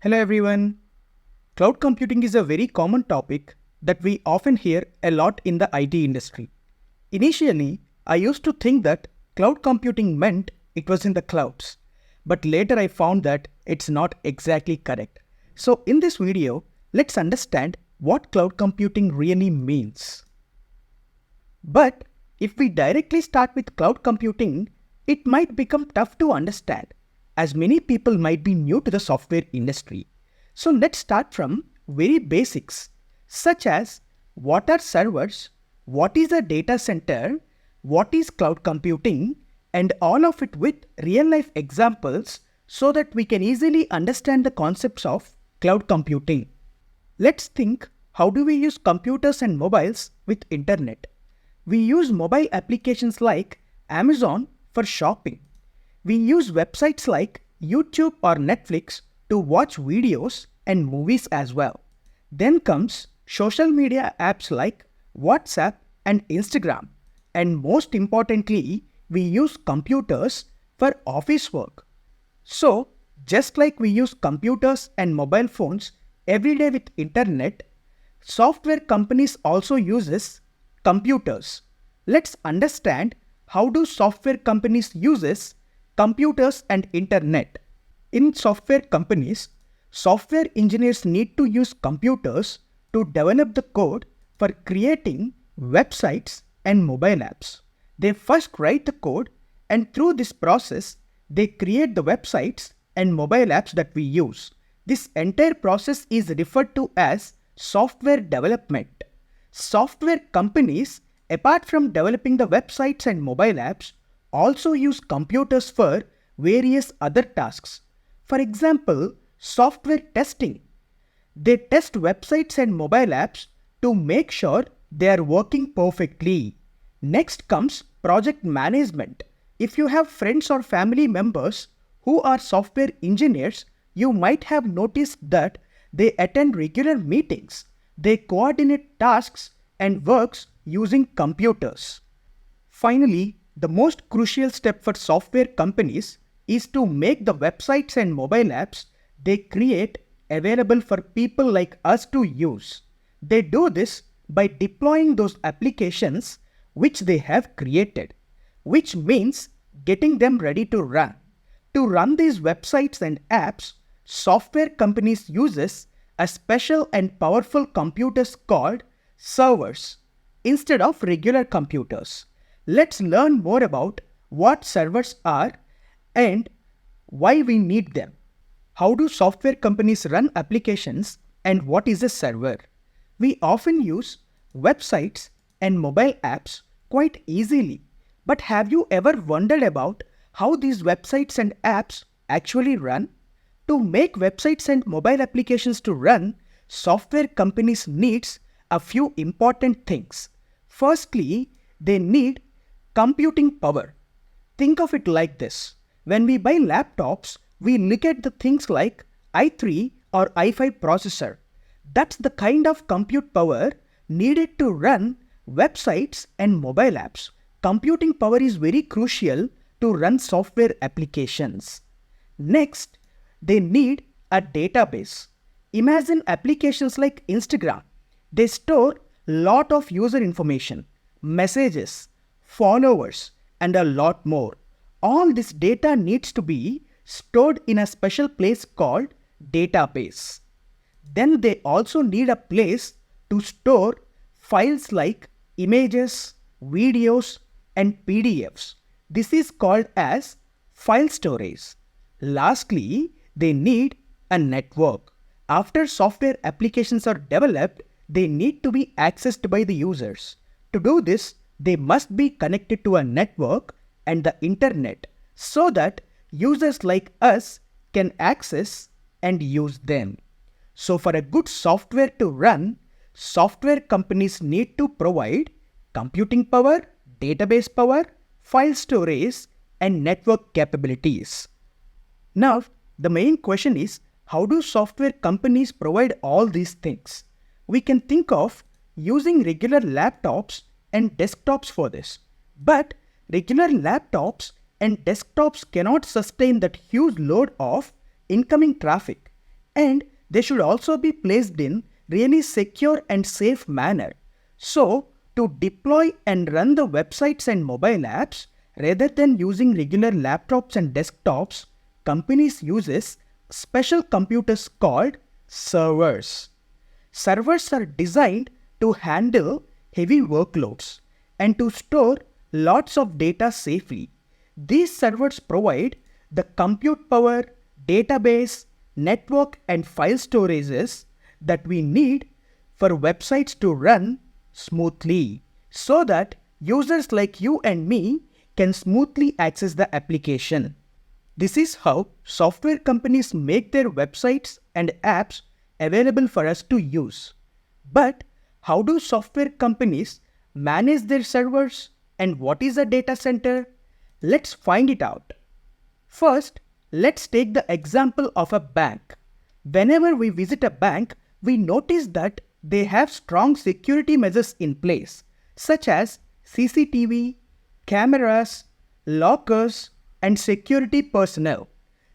Hello everyone. Cloud computing is a very common topic that we often hear a lot in the IT industry. Initially, I used to think that cloud computing meant it was in the clouds, but later I found that it's not exactly correct. So in this video, let's understand what cloud computing really means. But if we directly start with cloud computing, it might become tough to understand, as many people might be new to the software industry. So let's start from very basics, such as what are servers, what is a data center, what is cloud computing, and all of it with real-life examples so that we can easily understand the concepts of cloud computing. Let's think, how do we use computers and mobiles with internet? We use mobile applications like Amazon for shopping. We use websites like YouTube or Netflix to watch videos and movies as well. Then comes social media apps like WhatsApp and Instagram. And most importantly, we use computers for office work. So, just like we use computers and mobile phones every day with internet, software companies also uses computers. Let's understand how do software companies uses computers and internet. In software companies, software engineers need to use computers to develop the code for creating websites and mobile apps. They first write the code, and through this process, they create the websites and mobile apps that we use. This entire process is referred to as software development. Software companies, apart from developing the websites and mobile apps, also use computers for various other tasks. For example, software testing. They test websites and mobile apps to make sure they are working perfectly. Next comes project management. If you have friends or family members who are software engineers, you might have noticed that they attend regular meetings. They coordinate tasks and works using computers. Finally, the most crucial step for software companies is to make the websites and mobile apps they create available for people like us to use. They do this by deploying those applications which they have created, which means getting them ready to run. To run these websites and apps, software companies uses a special and powerful computers called servers instead of regular computers. Let's learn more about what servers are and why we need them. How do software companies run applications and what is a server? We often use websites and mobile apps quite easily. But have you ever wondered about how these websites and apps actually run? To make websites and mobile applications to run, software companies needs a few important things. Firstly, they need computing power. Think of it like this. When we buy laptops, we look at the things like i3 or i5 processor. That's the kind of compute power needed to run websites and mobile apps. Computing power is very crucial to run software applications. Next, they need a database. Imagine applications like Instagram. They store lot of user information, messages, followers, and a lot more. All this data needs to be stored in a special place called database. Then they also need a place to store files like images, videos, and PDFs. This is called as file storage. Lastly, they need a network. After software applications are developed, they need to be accessed by the users. To do this, they must be connected to a network and the internet so that users like us can access and use them. So for a good software to run, software companies need to provide computing power, database power, file storage, and network capabilities. Now, the main question is, how do software companies provide all these things? We can think of using regular laptops and desktops for this. But regular laptops and desktops cannot sustain that huge load of incoming traffic. And they should also be placed in really secure and safe manner. So, to deploy and run the websites and mobile apps, rather than using regular laptops and desktops, companies uses special computers called servers. Servers are designed to handle heavy workloads and to store lots of data safely. These servers provide the compute power, database, network and file storages that we need for websites to run smoothly so that users like you and me can smoothly access the application. This is how software companies make their websites and apps available for us to use. But how do software companies manage their servers and what is a data center? Let's find it out. First, let's take the example of a bank. Whenever we visit a bank, we notice that they have strong security measures in place, such as CCTV, cameras, lockers, and security personnel.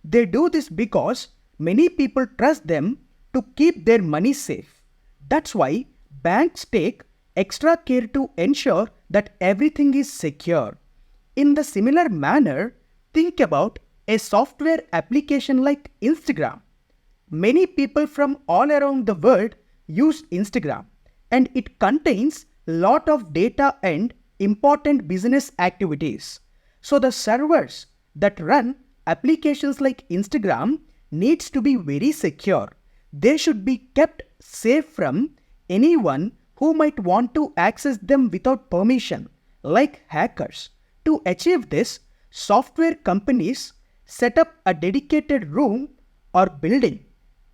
They do this because many people trust them to keep their money safe. That's why banks take extra care to ensure that everything is secure. In the similar manner, think about a software application like Instagram. Many people from all around the world use Instagram and it contains lot of data and important business activities. So the servers that run applications like Instagram needs to be very secure. They should be kept safe from anyone who might want to access them without permission, like hackers. To achieve this, software companies set up a dedicated room or building.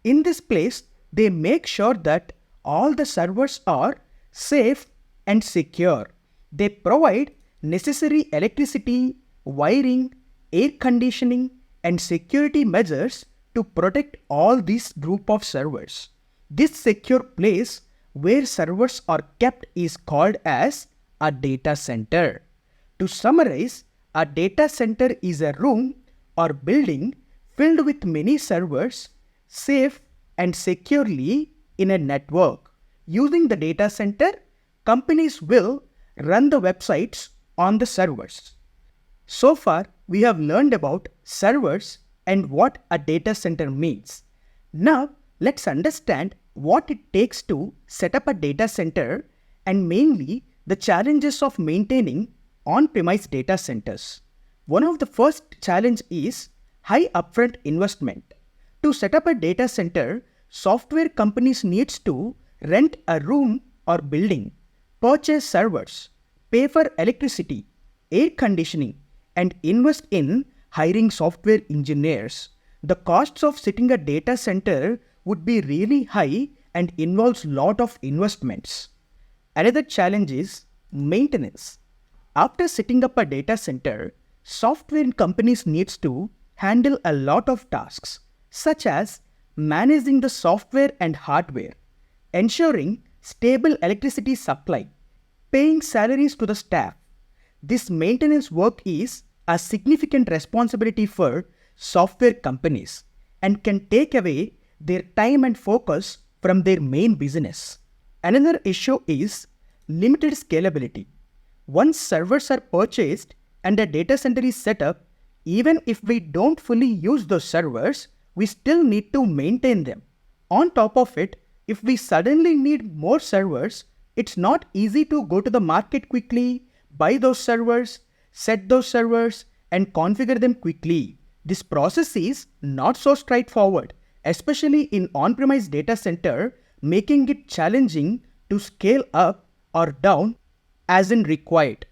In this place, they make sure that all the servers are safe and secure. They provide necessary electricity, wiring, air conditioning, and security measures to protect all these group of servers. This secure place where servers are kept is called as a data center. To summarize, a data center is a room or building filled with many servers, safe and securely in a network. Using the data center, companies will run the websites on the servers. So far, we have learned about servers and what a data center means. Now, let's understand what it takes to set up a data center and mainly the challenges of maintaining on-premise data centers. One of the first challenge is high upfront investment. To set up a data center, software companies needs to rent a room or building, purchase servers, pay for electricity, air conditioning, and invest in hiring software engineers. The costs of setting a data center would be really high and involves lot of investments. Another challenge is maintenance. After setting up a data center, software companies needs to handle a lot of tasks, such as managing the software and hardware, ensuring stable electricity supply, paying salaries to the staff. This maintenance work is a significant responsibility for software companies and can take away their time and focus from their main business. Another issue is limited scalability. Once servers are purchased and a data center is set up, even if we don't fully use those servers, we still need to maintain them. On top of it, if we suddenly need more servers, it's not easy to go to the market quickly, buy those servers, set those servers, and configure them quickly. This process is not so straightforward, especially in on-premise data center, making it challenging to scale up or down as in required.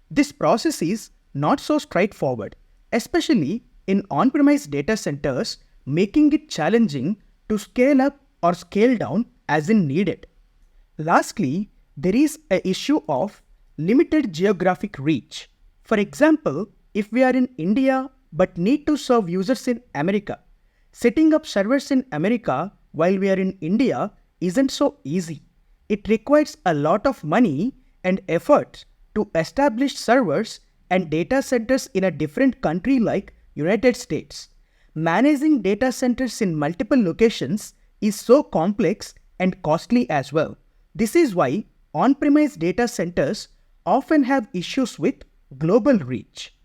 This process is not so straightforward, especially in on-premise data centers, making it challenging to scale up or scale down as in needed. Lastly, there is an issue of limited geographic reach. For example, if we are in India but need to serve users in America, setting up servers in America while we are in India isn't so easy. It requires a lot of money and effort to establish servers and data centers in a different country like United States. managing data centers in multiple locations is so complex and costly as well. This is why on-premise data centers often have issues with global reach.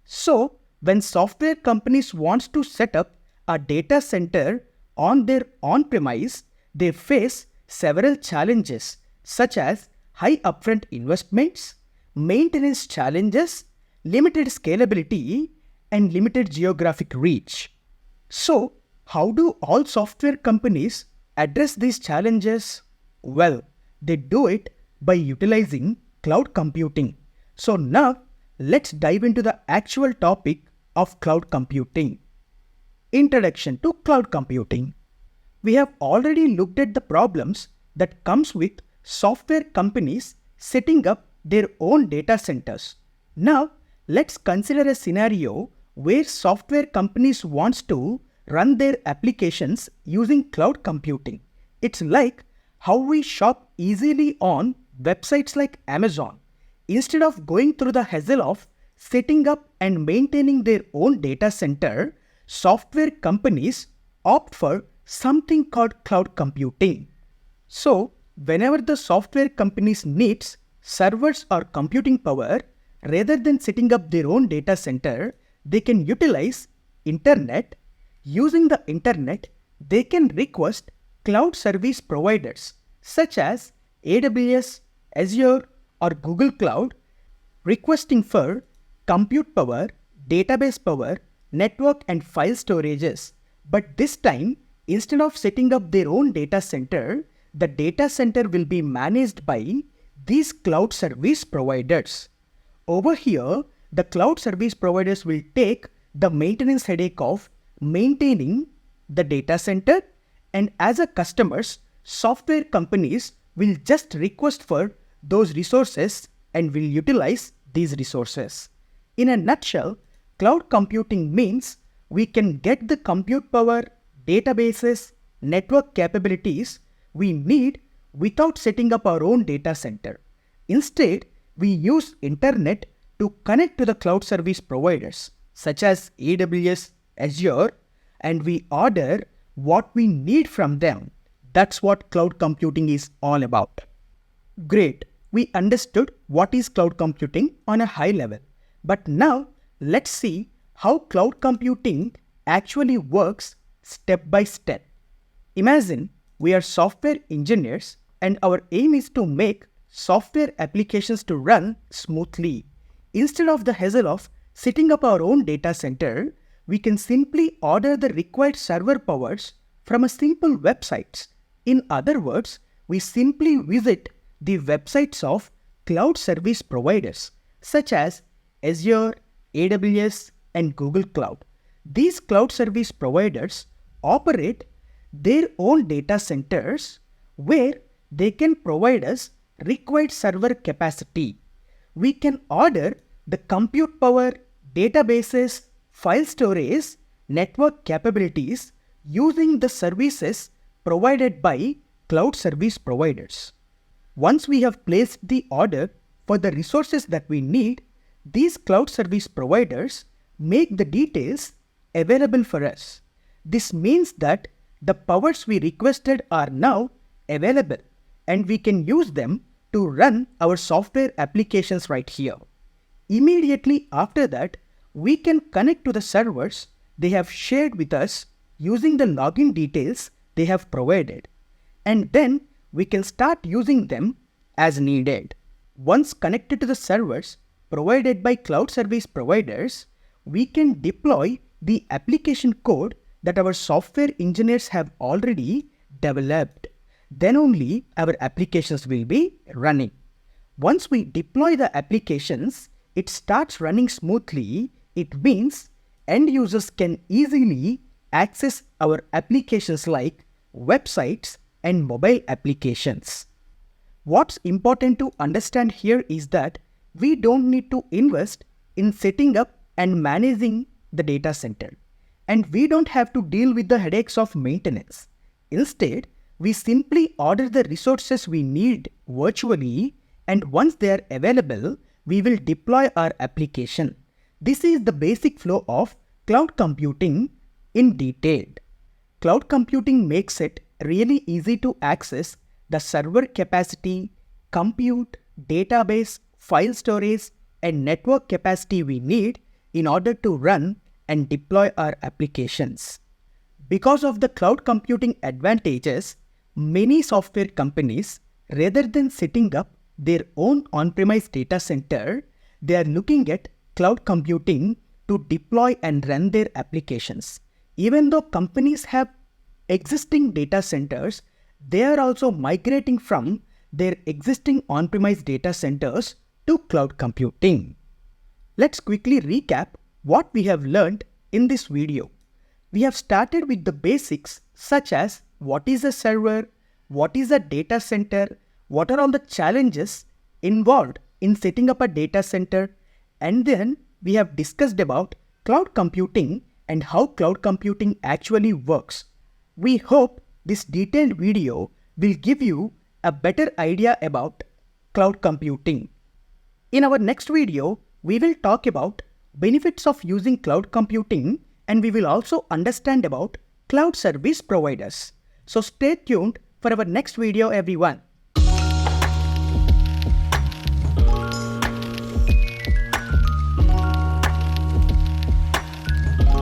So, when software companies want to set up a data center on their on-premise, they face several challenges such as high upfront investments, maintenance challenges, limited scalability, and limited geographic reach. So, how do all software companies address these challenges? Well, they do it by utilizing cloud computing. So now, let's dive into the actual topic of cloud computing. Introduction to cloud computing. We have already looked at the problems that comes with software companies setting up their own data centers. Now, let's consider a scenario where software companies wants to run their applications using cloud computing. It's like how we shop easily on websites like Amazon. Instead of going through the hassle of setting up and maintaining their own data center, software companies opt for something called cloud computing. So, whenever the software companies needs servers or computing power, rather than setting up their own data center, they can utilize internet. Using the internet, they can request cloud service providers such as AWS, Azure, or Google Cloud, requesting for compute power, database power, network and file storages. But this time, instead of setting up their own data center, the data center will be managed by these cloud service providers. Over here, the cloud service providers will take the maintenance headache of maintaining the data center, and as a customers, software companies will just request for those resources and will utilize these resources. In a nutshell, cloud computing means we can get the compute power, databases, network capabilities we need without setting up our own data center. Instead, we use internet to connect to the cloud service providers such as AWS, Azure, and we order what we need from them. That's what cloud computing is all about. Great, we understood what is cloud computing on a high level. But now, let's see how cloud computing actually works step by step. Imagine we are software engineers and our aim is to make software applications to run smoothly. Instead of the hassle of setting up our own data center, we can simply order the required server powers from a simple website. In other words, we simply visit the websites of cloud service providers such as Azure, AWS, and Google Cloud. These cloud service providers operate their own data centers where they can provide us required server capacity. We can order the compute power, databases, file storage, network capabilities using the services provided by cloud service providers. Once we have placed the order for the resources that we need, these cloud service providers make the details available for us. This means that the powers we requested are now available and we can use them to run our software applications right here. Immediately after that, we can connect to the servers they have shared with us using the login details they have provided. And then we can start using them as needed. Once connected to the servers provided by cloud service providers, we can deploy the application code that our software engineers have already developed. Then only our applications will be running. Once we deploy the applications, it starts running smoothly. It means end users can easily access our applications like websites and mobile applications. What's important to understand here is that we don't need to invest in setting up and managing the data center. And we don't have to deal with the headaches of maintenance. Instead, we simply order the resources we need virtually, and once they are available, we will deploy our application. This is the basic flow of cloud computing in detail. Cloud computing makes it really easy to access the server capacity, compute, database, file storage, and network capacity we need in order to run and deploy our applications. Because of the cloud computing advantages, many software companies, rather than setting up their own on-premise data center, they are looking at cloud computing to deploy and run their applications. Even though companies have existing data centers, they are also migrating from their existing on-premise data centers to cloud computing. Let's quickly recap what we have learned in this video. We have started with the basics such as what is a server, what is a data center, what are all the challenges involved in setting up a data center, and then we have discussed about cloud computing and how cloud computing actually works. We hope this detailed video will give you a better idea about cloud computing. In our next video, we will talk about benefits of using cloud computing, and we will also understand about cloud service providers. So stay tuned for our next video, everyone.